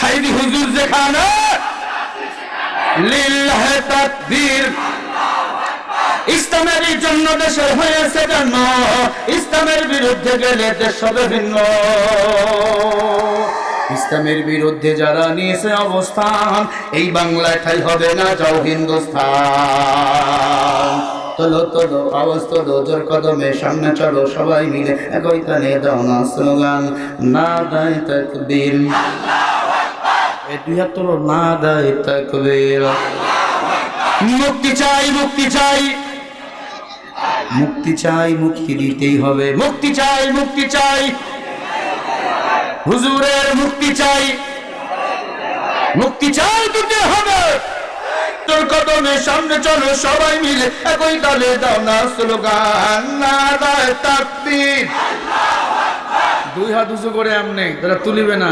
সাইদি হুজুর যেখানে লিল্লাহে তাকবীর। ইসলামের জন্য দেশের হয়েছে জন্ম, ইসলামের বিরুদ্ধে গেলে দেশ হবে ভিন্ন। ইসলামের বিরুদ্ধে যারা নিয়েছে অবস্থান, এই বাংলায় ঠাই হবে না, যাও হিন্দুস্তান। তোলো তোলো আওয়াজ তোলো, জোর কদমে সামনে চলো, সবাই মিলে একই কানে দাও না স্লোগান, না দায় তাকবীর। এই দুই হাত তোলো, না দায় তাকবীর। মুক্তি চাই, মুক্তি চাই, মুক্তি চাই, মুক্তি দিতেই হবে। মুক্তি চাই, মুক্তি চাই, হুজুরের মুক্তি চাই, মুক্তি চাই, দিতে হবে। তোর কদমে সামনে চলো, সবাই মিলে একই তালে দাও না স্লোগান, নারায়ে তাকবীর। দুই হাত উঁচু করে আমনে, তারা তুলিবে না।